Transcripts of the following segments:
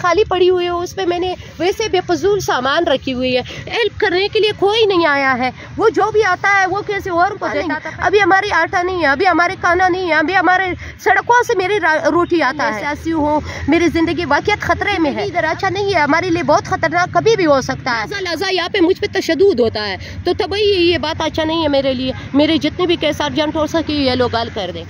खाली पड़ी हुई है, उस पर मैंने वैसे बेफजूल सामान रखी हुई है। हेल्प करने के लिए कोई नहीं आया है। वो जो भी आता है वो कैसे और को देता है। अभी हमारी आटा नहीं है, अभी हमारे खाना नहीं है, अभी हमारे सड़कों से मेरी रोटी आता है। ऐसी हो मेरी जिंदगी वाकई खतरे में है। इधर अच्छा नहीं है, हमारे लिए बहुत खतरनाक कभी भी हो सकता है। लहजा यहाँ पे मुझ पे तशद्दुद होता है, तो तभी ये बात अच्छा नहीं है मेरे लिए। मेरे जितने भी केस अर्जेंट हो सके ये लोग हल कर दें।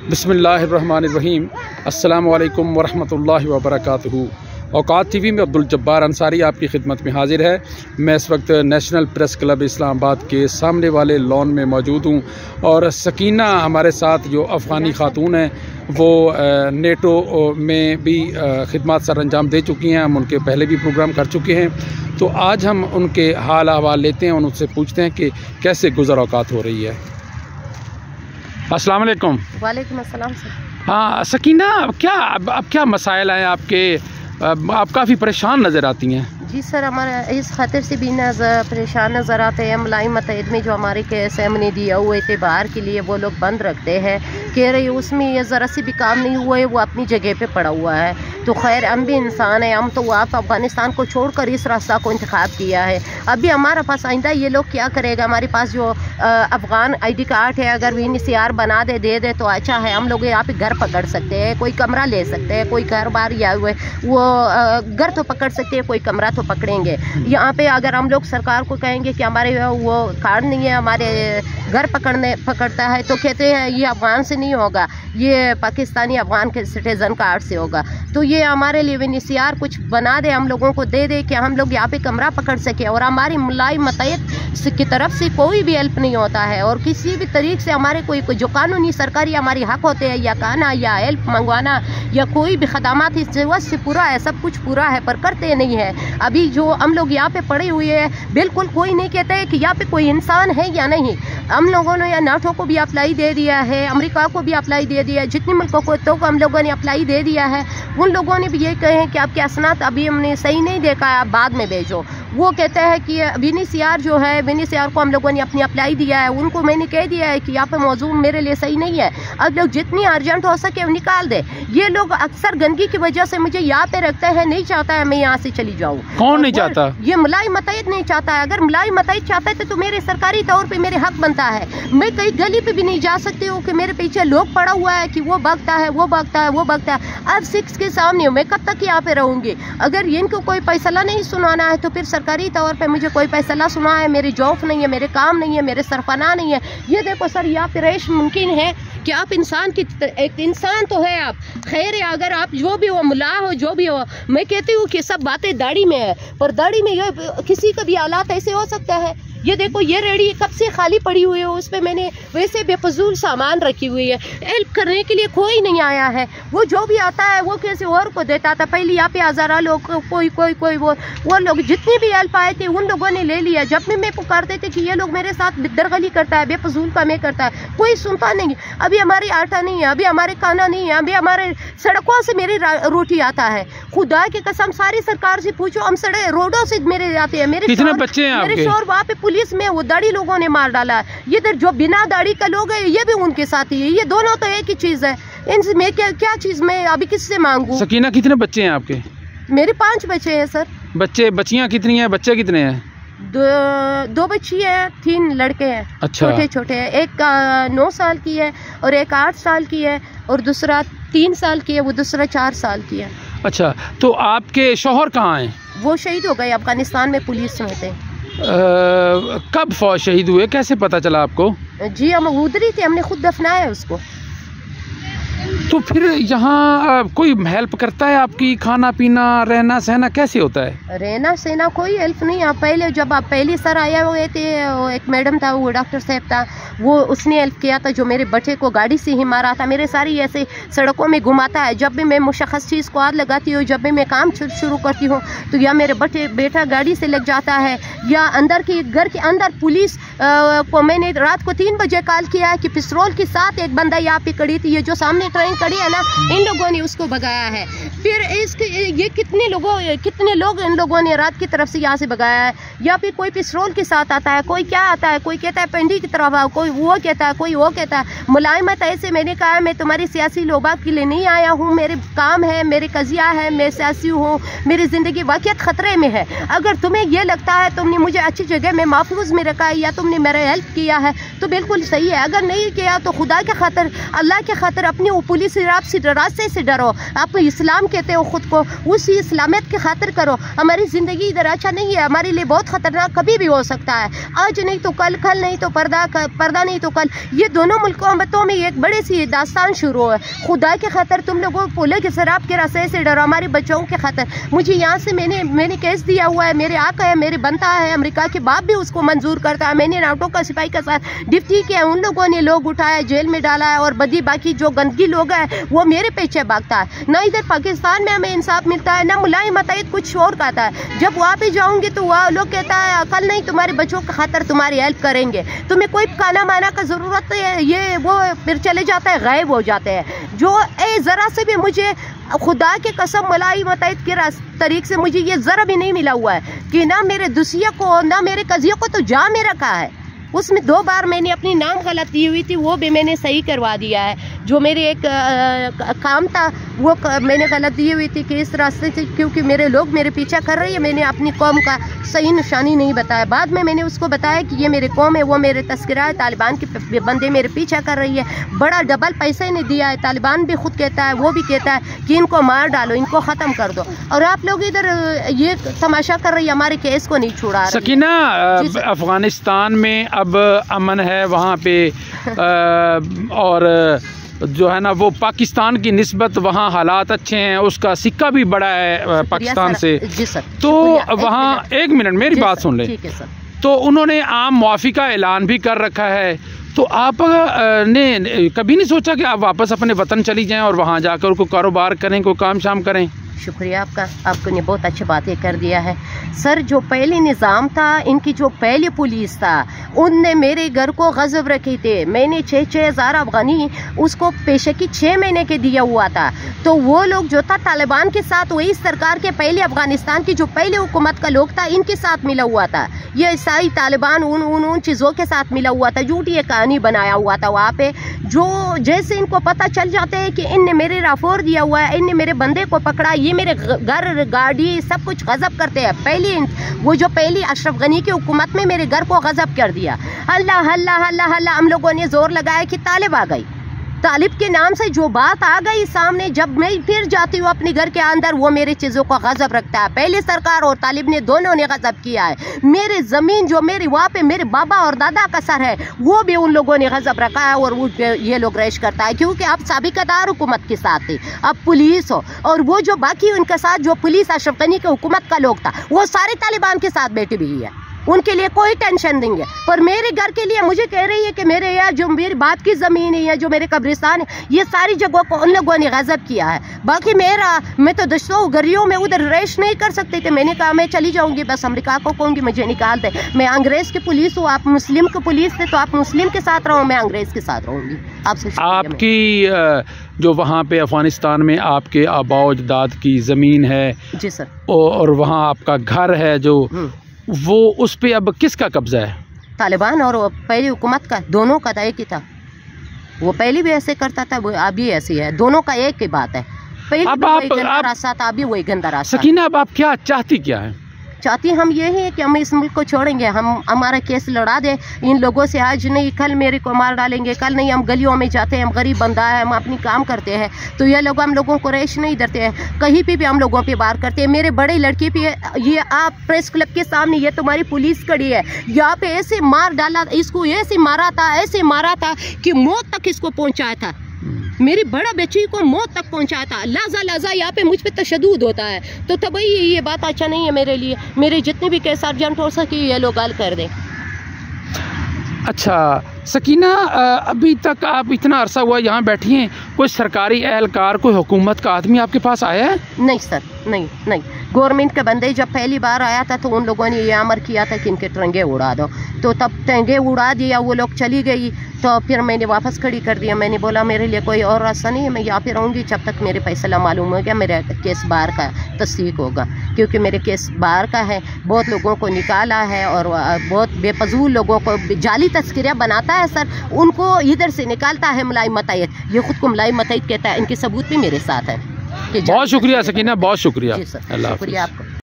बिस्मिल्लाहिर्रहमानिर्रहीम। अस्सलामु अलैकुम वरहमतुल्लाहि वबरकातुहू। औकात टीवी में अब्दुल जब्बार अंसारी आपकी खिदमत में हाजिर है। मैं इस वक्त नेशनल प्रेस क्लब इस्लामाबाद के सामने वाले लॉन में मौजूद हूँ और सकीना हमारे साथ जो अफ़गानी ख़ातून हैं वो नेटो में भी खिदमत सर अंजाम दे चुकी हैं। हम उनके पहले भी प्रोग्राम कर चुके हैं, तो आज हम उनके हाल अहवाल लेते हैं और उनसे पूछते हैं कि कैसे गुज़र औकात हो रही है। अस्सलाम वालेकुम। वालेकुम अस्सलाम सर। हाँ सकीना, अब क्या मसाइल हैं आपके? आप काफ़ी परेशान नज़र आती हैं। जी सर, हमारा इस खातिर से भी परेशान नज़र आते हैं। मुलायम मुत्तहिद में जो हमारे केस हमने दिया हुए थे बाहर के लिए, वो लोग बंद रखते हैं। कह रहे उसमें ये ज़रा सी भी काम नहीं हुआ है, वो अपनी जगह पे पड़ा हुआ है। तो खैर हम भी इंसान हैं, हम तो आप अफ़गानिस्तान को छोड़कर इस रास्ता को इंतखाब किया है। अभी हमारा पास आइंदा ये लोग क्या करेगा? हमारे पास जो अफ़गान ID कार्ड है, अगर VNCR बना दे दे तो अच्छा है। हम लोग यहाँ पे घर पकड़ सकते हैं, कोई कमरा ले सकते हैं, कोई घर बार या वो घर तो पकड़ सकते हैं, कोई कमरा तो पकड़ेंगे। यहाँ पे अगर हम लोग सरकार को कहेंगे कि हमारे वो कार्ड नहीं है, हमारे घर पकड़ता है, तो कहते हैं ये अफ़गान से नहीं होगा, ये पाकिस्तानी अफ़गान के सिटीज़न कार्ड से होगा। तो ये हमारे लिए VNCR कुछ बना दे, हम लोगों को दे कि हम लोग यहाँ पे कमरा पकड़ सके। और हमारी मुलायम मुत्तहिद की तरफ से कोई भी हेल्प नहीं होता है, और किसी भी तरीके से हमारे कोई जो कानूनी सरकारी हमारी हक होते हैं, या खाना या हेल्प मंगवाना या कोई भी खदमात, इस जरूरत से पूरा है, सब कुछ पूरा है, पर करते नहीं है। अभी जो हम लोग यहाँ पे पड़े हुए हैं, बिल्कुल कोई नहीं कहता है कि यहाँ पे कोई इंसान है या नहीं। हम लोगों ने या नाटो को भी अप्लाई दे दिया है, अमेरिका को भी अप्लाई दे दिया है, जितने मुल्कों को तो हम लोगों ने अप्लाई दे दिया है। उन लोगों ने भी ये कहे हैं कि आपके असनाद अभी हमने सही नहीं देखा है, आप बाद में भेजो। वो कहते हैं कि VNCR जो है, VNCR को हम लोगों ने अपनी अप्लाई दिया है, उनको मैंने कह दिया है कि यहाँ पे मौजूद मेरे लिए सही नहीं है, अब लोग जितनी अर्जेंट हो सके निकाल दे। ये लोग अक्सर गंदगी की वजह से मुझे यहाँ पे रखते हैं, नहीं चाहता है मैं यहाँ से चली जाऊँ। कौन नहीं चाहता? ये मुलायम मुत्तहिद नहीं चाहता है। अगर मुलायम मुत्तहिद चाहता है तो मेरे सरकारी तौर पर मेरे हक बनता है। मैं कहीं गली पे भी नहीं जा सकती हूँ कि मेरे पीछे लोग पड़ा हुआ है कि वो भागता है, वो भागता है, वो भागता है। अब 6 के सामने मैं कब तक यहाँ पे रहूँगी? अगर इनको कोई फैसला नहीं सुनाना है तो फिर सरकारी तौर पे मुझे कोई फैसला सुना है, मेरी जॉब नहीं है, मेरे काम नहीं है, मेरे सरफना नहीं है। ये देखो सर, यहाँ पे रैश मुमकिन है कि आप इंसान की एक इंसान तो है आप। खैर है, अगर आप जो भी हो, मुला हो, जो भी हो, मैं कहती हूँ कि सब बातें दाढ़ी में है, पर दाढ़ी में किसी का भी हालात ऐसे हो सकता है। ये देखो ये रेडी कब से खाली पड़ी हुई है, उस पर मैंने वैसे बेफजूल सामान रखी हुई है। हेल्प करने के लिए कोई नहीं आया है। वो जो भी आता है वो किसी और को देता था। पहले यहाँ पे हज़ारा लोग कोई वो लोग जितनी भी हेल्प आए थे उन लोगों ने ले लिया। जब भी मैं पुकारते थे कि ये लोग मेरे साथ बिदरगली करता है, बेफजूल का मैं करता है, कोई सुनता नहीं। अभी हमारी आटा नहीं है, अभी हमारे खाना नहीं है, अभी हमारे सड़कों से मेरी रोटी आता है। खुदा की कसम सारी सरकार से पूछो, हम सड़क रोडों से मेरे जाते हैं। मेरे कितने बच्चे हैं? मेरे शोर वहाँ पे पुलिस में वो दाढ़ी लोगों ने मार डाला है। ये जो बिना दाढ़ी का लोग है ये भी उनके साथ ही है। ये दोनों तो एक ही चीज है। इनसे मैं क्या चीज मैं अभी किससे मांगू? सकीना, कितने बच्चे हैं आपके? मेरे 5 बच्चे हैं सर। बच्चियां कितनी हैं? बच्चे कितने हैं? 2 बच्ची है, 3 लड़के हैं। अच्छा। छोटे हैं। एक 9 साल की है और एक 8 साल की है और दूसरा 3 साल की है, वो दूसरा 4 साल की है। अच्छा, तो आपके शौहर कहाँ हैं? वो शहीद हो गए अफगानिस्तान में पुलिस में थे। कब शहीद हुए, कैसे पता चला आपको? जी हम उधर ही थे, हमने खुद दफनाया उसको। तो फिर यहाँ कोई हेल्प करता है आपकी? खाना पीना रहना सहना कैसे होता है? रहना सहना कोई हेल्प नहीं। आप पहले जब आप पहली सर आया हुए थे, एक मैडम था, वो डॉक्टर साहब था, वो उसने हेल्प किया था। जो मेरे बच्चे को गाड़ी से ही मारा था, मेरे सारी ऐसे सड़कों में घुमाता है। जब भी मैं मुशख़्ख़स चीज़ को हाथ लगाती हूँ, जब भी मैं काम शुरू करती हूँ, तो या मेरे बेटा गाड़ी से लग जाता है, या अंदर की घर के अंदर पुलिस को मैंने रात को 3 बजे कॉल किया है कि पिस्तौल के साथ एक बंदा यहाँ पे खड़ी थी। ये जो सामने ट्रेन खड़ी है ना, इन लोगों ने उसको भगाया है। फिर ये कितने लोग इन लोगों ने रात की तरफ से यहाँ से भगाया है। या फिर कोई पिस्तौल के साथ आता है, कोई क्या आता है, कोई कहता है पेंडी की तरफ आओ, कोई कोई वो कहता है, कोई वो कहता है। मुलायमत ऐसे मैंने कहा मैं तुम्हारी सियासी लोबात के लिए नहीं आया हूँ, मेरे काम है, मेरे कजिया है, मैं सियासी हूँ, मेरी ज़िंदगी वाक़ियत ख़तरे में है। अगर तुम्हें ये लगता है तुमने मुझे अच्छी जगह में महफूज में रखा है या तुमने मेरा हेल्प किया है तो बिल्कुल सही है, अगर नहीं किया तो खुदा के खातिर, अल्लाह के खातिर अपनी पुलिस रास्ते से डरो। आप इस्लाम कहते हो ख़ुद को, उसी इस्लामियत की खातिर करो। हमारी ज़िंदगी इधर अच्छा नहीं है, हमारे लिए बहुत ख़तरनाक कभी भी हो सकता है, आज नहीं तो कल, कल नहीं तो पर्दा नहीं तो कल। ये दोनों मुल्कों में एक बड़ी सी दास्तान शुरू है। खुदा के खातिर तुम लोगों पुलिस के शराब के रास्ते से डरो, हमारे बच्चों के खातिर। मुझे यहाँ से मैंने केस दिया हुआ है, मेरे आका है, मेरे बनता है, अमेरिका के बाप भी उसको मंजूर करता है। मैंने नाटो का सिपाही के साथ डिप्टी किया, उन लोगों ने लोग उठाया, जेल में डाला है, और बाकी जो गंदगी लोग हैं वो मेरे पीछे भागता है। ना इधर पाकिस्तान में हमें इंसाफ मिलता है, ना मुलायमत कुछ और कहता है। जब वहाँ पे जाऊंगी तो वह लोग कहता है कल नहीं तुम्हारे बच्चों के खातिर तुम्हारी हेल्प करेंगे, तुम्हें कोई खाना माना का ज़रूरत है, ये वो फिर चले जाता है, गायब हो जाते हैं। जो ज़रा से भी मुझे खुदा के कसम मुलायमत के तरीक़े से मुझे ये ज़रा भी नहीं मिला हुआ है कि ना मेरे दुसिया को ना मेरे कजियों को तो जा में रखा है। उसमें 2 बार मैंने अपनी नाम गलत दी हुई थी, वो भी मैंने सही करवा दिया है। जो मेरे एक काम था वो मैंने गलत दी हुई थी कि इस रास्ते से, क्योंकि मेरे लोग मेरे पीछा कर रही है, मैंने अपनी कौम का सही निशानी नहीं बताया। बाद में मैंने उसको बताया कि ये मेरे कौम है, वो मेरे तस्करा है, तालिबान के बंदे मेरे पीछा कर रही है, बड़ा डबल पैसे ने दिया है। तालिबान भी खुद कहता है, वो भी कहता है कि इनको मार डालो, इनको ख़त्म कर दो, और आप लोग इधर ये तमाशा कर रही है, हमारे केस को नहीं छुड़ा रही। सकीना, अफ़गानिस्तान में अब अमन है वहाँ पे, और जो है ना वो पाकिस्तान की निस्बत वहाँ हालात अच्छे हैं, उसका सिक्का भी बड़ा है पाकिस्तान से। जी सर, तो वहाँ एक मिनट मेरी बात सुन ले। ठीक है सर। तो उन्होंने आम मुआफ़ी का ऐलान भी कर रखा है, तो आप ने कभी नहीं सोचा कि आप वापस अपने वतन चली जाएं और वहाँ जाकर कोई कारोबार करें, कोई काम शाम करें? शुक्रिया आपका, आपने बहुत अच्छी बातें कर दिया है सर। जो पहले निज़ाम था, इनकी जो पहली पुलिस था, उनने मेरे घर को गज़ब रखे थे। मैंने 6-6 हज़ार अफ़गानी उसको पेशे की 6 महीने के दिया हुआ था। तो वो लोग जो था तालिबान के साथ, वही सरकार के पहले अफ़गानिस्तान की जो पहले हुकूमत का लोग था, इनके साथ मिला हुआ था। ये सारी तालिबान उन चीज़ों के साथ मिला हुआ था, झूठी एक कहानी बनाया हुआ था वहाँ पे। जो जैसे इनको पता चल जाते हैं कि इनने मेरे राफोर दिया हुआ है, इनने मेरे बंदे को पकड़ा, ये मेरे घर गाड़ी सब कुछ गज़ब करते हैं। वो जो पहली अशरफ गनी की हुकूमत में मेरे घर को गज़ब कर दिया। अल्लाह अल्लाह अल्लाह अल्लाह, हम लोगों ने जोर लगाया कि तालिब आ गई। तालिब के नाम से जो बात आ गई सामने, जब मैं फिर जाती हूँ अपने घर के अंदर, वो मेरी चीज़ों को गज़ब रखता है। पहले सरकार और तालिब ने दोनों ने गज़ब किया है। मेरे ज़मीन जो मेरी वहाँ पे मेरे बाबा और दादा का सर है, वो भी उन लोगों ने गज़ब रखा है, और वो ये लोग रेश करता है, क्योंकि अब साबिकदार हुकूमत के साथ थी, अब पुलिस हो, और वो जो बाकी उनके साथ जो पुलिस अशरफ गनी की हुकूमत का लोग था, वो सारे तालिबान के साथ बैठी हुई है। उनके लिए कोई टेंशन नहीं है। पर मेरे घर के लिए मुझे कह रही है कि मेरे यहाँ जो मेरे बाप की ज़मीन है, जो मेरे कब्रिस्तान है, ये सारी जगहों को उन लोगों ने गज़ब किया है। बाकी मैं तो दोस्तों गरियों में उधर रेश नहीं कर सकती थी। मैंने कहा मैं चली जाऊंगी, बस अमेरिका को कहूँगी मुझे निकाल दे। मैं अंग्रेज़ की पुलिस हूँ, आप मुस्लिम की पुलिस थे, तो आप मुस्लिम के साथ रहो, मैं अंग्रेज़ के साथ रहूँगी। आपकी जो वहाँ पे अफ़गानिस्तान में आपके आबाओ अजदाद की ज़मीन है, जी सर, और वहाँ आपका घर है जो, वो उस पे अब किसका कब्जा है? तालिबान और पहली हुकूमत का, दोनों का एक ही था। वो पहले भी ऐसे करता था, वो अभी ऐसी है, दोनों का एक ही बात है। पहले वही गंदा रास्ता था, अभी वही गंदा रास्ता। सकीना, अब आप क्या चाहती क्या है? चाहती हम यही है कि हम इस मुल्क को छोड़ेंगे, हम हमारा केस लड़ा दे इन लोगों से। आज नहीं कल मेरे को मार डालेंगे, कल नहीं हम गलियों में जाते हैं, हम गरीब बंदा है, हम अपनी काम करते हैं, तो ये लोग हम लोगों को रेश नहीं देते हैं, कहीं पे भी हम लोगों पे वार करते हैं। मेरे बड़े लड़की पे ये आप प्रेस क्लब के सामने ये तुम्हारी पुलिस खड़ी है, यहाँ पे ऐसे मार डाला, इसको ऐसे मारा था कि मौत तक इसको पहुँचाया था। मेरी बड़ा बच्ची को मौत तक पहुंचाया था। लाजा यहाँ पे मुझ पे तशद्दुद होता है, तो तभी ये बात अच्छा नहीं है मेरे लिए। मेरे जितने भी केस अर्जेंट हो सके ये लोग हल कर दें। अच्छा सकीना, अभी तक आप इतना अरसा हुआ यहाँ बैठी हैं, कोई सरकारी एहलकार, कोई हुकूमत का आदमी आपके पास आया है? नहीं सर, नहीं। गवर्नमेंट के बंदे जब पहली बार आया था तो उन लोगों ने ये अमर किया था कि इनके तिरंगे उड़ा दो, तो तब तिरंगे उड़ा दिया, वो लोग चली गई, तो फिर मैंने वापस खड़ी कर दिया। मैंने बोला मेरे लिए कोई और रास्ता नहीं है, मैं यहाँ पे रहूँगी जब तक मेरे फैसला मालूम हो गया, मेरा केस बार का तस्दीक होगा। क्योंकि मेरे केस बाहर का है, बहुत लोगों को निकाला है और बहुत बेफजूल लोगों को जाली तस्करियाँ बनाता है सर, उनको इधर से निकालता है मुलायम मतैयद, ये खुद को मुलायम मतैयद कहता है, इनके सबूत भी मेरे साथ है। बहुत शुक्रिया सकीना, बहुत शुक्रिया। जी सर, शुक्रिया आपको।